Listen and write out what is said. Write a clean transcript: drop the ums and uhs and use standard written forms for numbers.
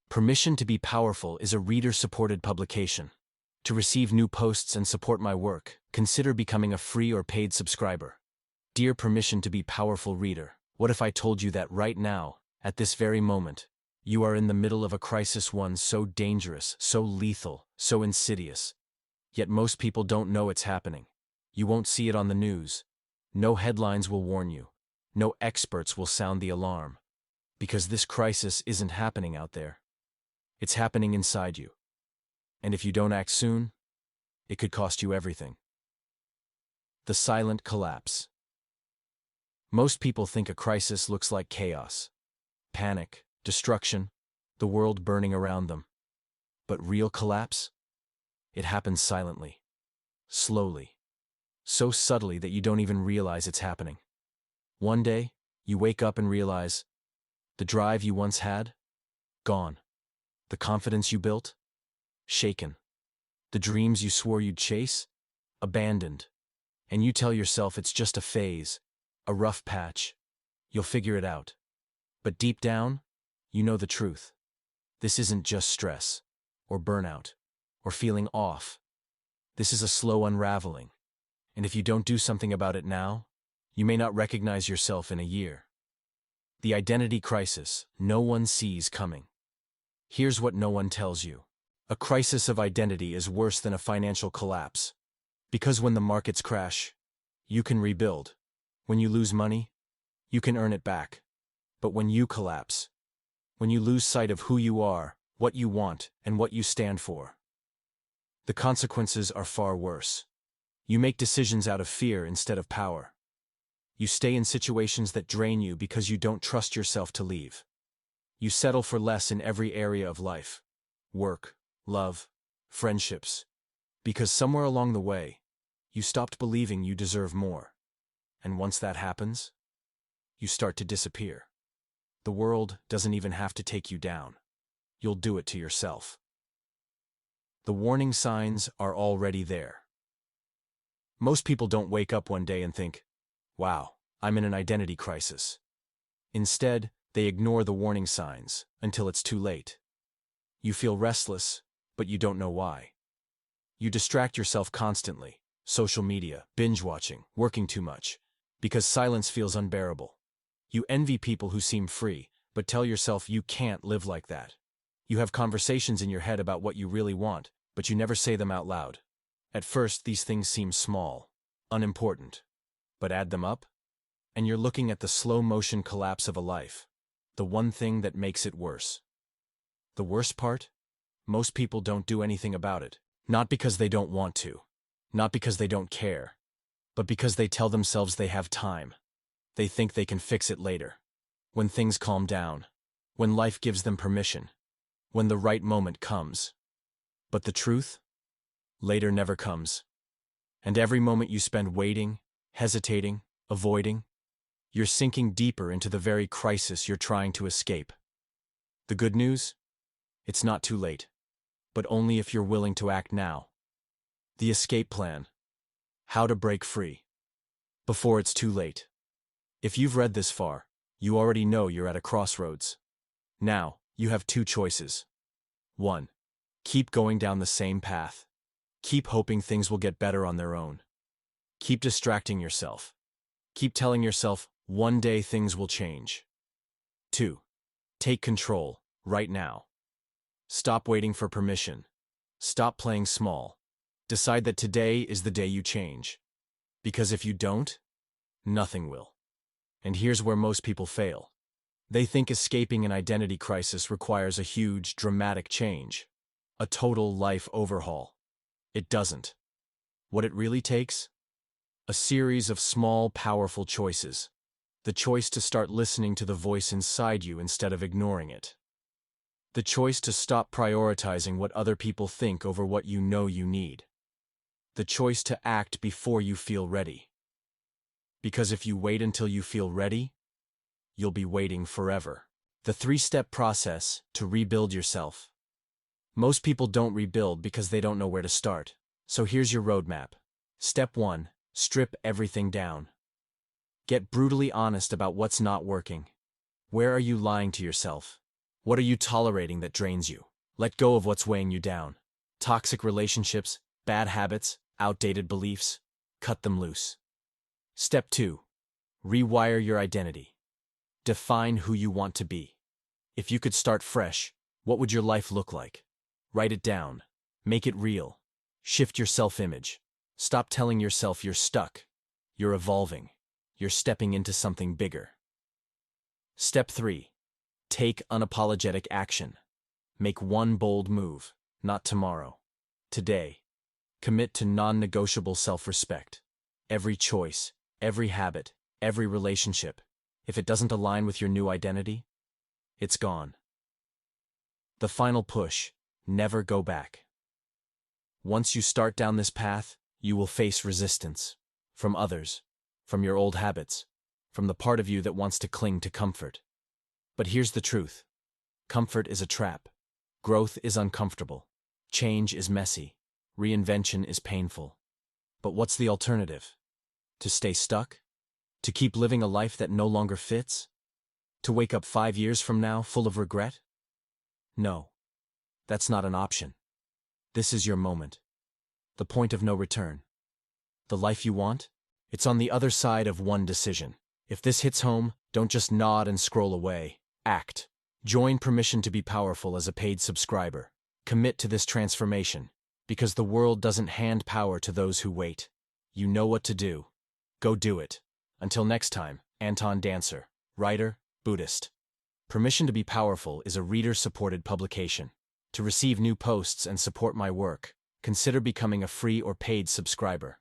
Permission to be Powerful is a reader-supported publication. To receive new posts and support my work, consider becoming a free or paid subscriber. Dear Permission to be Powerful reader, what if I told you that right now, at this very moment, you are in the middle of a crisis, one so dangerous, so lethal, so insidious. Yet most people don't know it's happening. You won't see it on the news. No headlines will warn you. No experts will sound the alarm. Because this crisis isn't happening out there. It's happening inside you. And if you don't act soon, it could cost you everything. The silent collapse. Most people think a crisis looks like chaos, panic, destruction, the world burning around them. But real collapse? It happens silently, slowly, so subtly that you don't even realize it's happening. One day, you wake up and realize the drive you once had, gone. The confidence you built, shaken. The dreams you swore you'd chase, abandoned. And you tell yourself it's just a phase, a rough patch. You'll figure it out. But deep down, you know the truth. This isn't just stress, or burnout, or feeling off. This is a slow unraveling. And if you don't do something about it now, you may not recognize yourself in a year. The identity crisis no one sees coming. Here's what no one tells you. A crisis of identity is worse than a financial collapse. Because when the markets crash, you can rebuild. When you lose money, you can earn it back. But when you collapse, when you lose sight of who you are, what you want, and what you stand for, the consequences are far worse. You make decisions out of fear instead of power. You stay in situations that drain you because you don't trust yourself to leave. You settle for less in every area of life. Work, love, friendships. Because somewhere along the way, you stopped believing you deserve more. And once that happens, you start to disappear. The world doesn't even have to take you down. You'll do it to yourself. The warning signs are already there. Most people don't wake up one day and think, wow, I'm in an identity crisis. Instead, they ignore the warning signs until it's too late. You feel restless, but you don't know why. You distract yourself constantly, social media, binge-watching, working too much, because silence feels unbearable. You envy people who seem free, but tell yourself you can't live like that. You have conversations in your head about what you really want, but you never say them out loud. At first, these things seem small, unimportant. But add them up, and you're looking at the slow-motion collapse of a life, the one thing that makes it worse. The worst part? Most people don't do anything about it, not because they don't want to, not because they don't care, but because they tell themselves they have time. They think they can fix it later, when things calm down, when life gives them permission, when the right moment comes. But the truth? Later never comes. And every moment you spend waiting, hesitating, avoiding, you're sinking deeper into the very crisis you're trying to escape. The good news? It's not too late, but only if you're willing to act now. The escape plan. How to break free. Before it's too late. If you've read this far, you already know you're at a crossroads. Now, you have two choices. 1. Keep going down the same path. Keep hoping things will get better on their own. Keep distracting yourself. Keep telling yourself, one day things will change. 2. Take control, right now. Stop waiting for permission. Stop playing small. Decide that today is the day you change. Because if you don't, nothing will. And here's where most people fail. They think escaping an identity crisis requires a huge, dramatic change. A total life overhaul. It doesn't. What it really takes? A series of small, powerful choices. The choice to start listening to the voice inside you instead of ignoring it. The choice to stop prioritizing what other people think over what you know you need. The choice to act before you feel ready. Because if you wait until you feel ready, you'll be waiting forever. The 3-step process to rebuild yourself. Most people don't rebuild because they don't know where to start. So here's your roadmap. Step 1. Strip everything down. Get brutally honest about what's not working. Where are you lying to yourself? What are you tolerating that drains you? Let go of what's weighing you down. Toxic relationships, bad habits, outdated beliefs. Cut them loose. Step 2. Rewire your identity. Define who you want to be. If you could start fresh, what would your life look like? Write it down. Make it real. Shift your self-image. Stop telling yourself you're stuck. You're evolving. You're stepping into something bigger. Step 3. Take unapologetic action. Make one bold move, not tomorrow. Today. Commit to non-negotiable self-respect. Every choice, every habit, every relationship, if it doesn't align with your new identity, it's gone. The final push: never go back. Once you start down this path, you will face resistance. From others, from your old habits, from the part of you that wants to cling to comfort. But here's the truth. Comfort is a trap. Growth is uncomfortable. Change is messy. Reinvention is painful. But what's the alternative? To stay stuck? To keep living a life that no longer fits? To wake up 5 years from now full of regret? No. That's not an option. This is your moment. The point of no return. The life you want? It's on the other side of one decision. If this hits home, don't just nod and scroll away. Act. Join Permission to be Powerful as a paid subscriber. Commit to this transformation, because the world doesn't hand power to those who wait. You know what to do. Go do it. Until next time, Anton Dancer, writer, Buddhist. Permission to be Powerful is a reader-supported publication. To receive new posts and support my work, consider becoming a free or paid subscriber.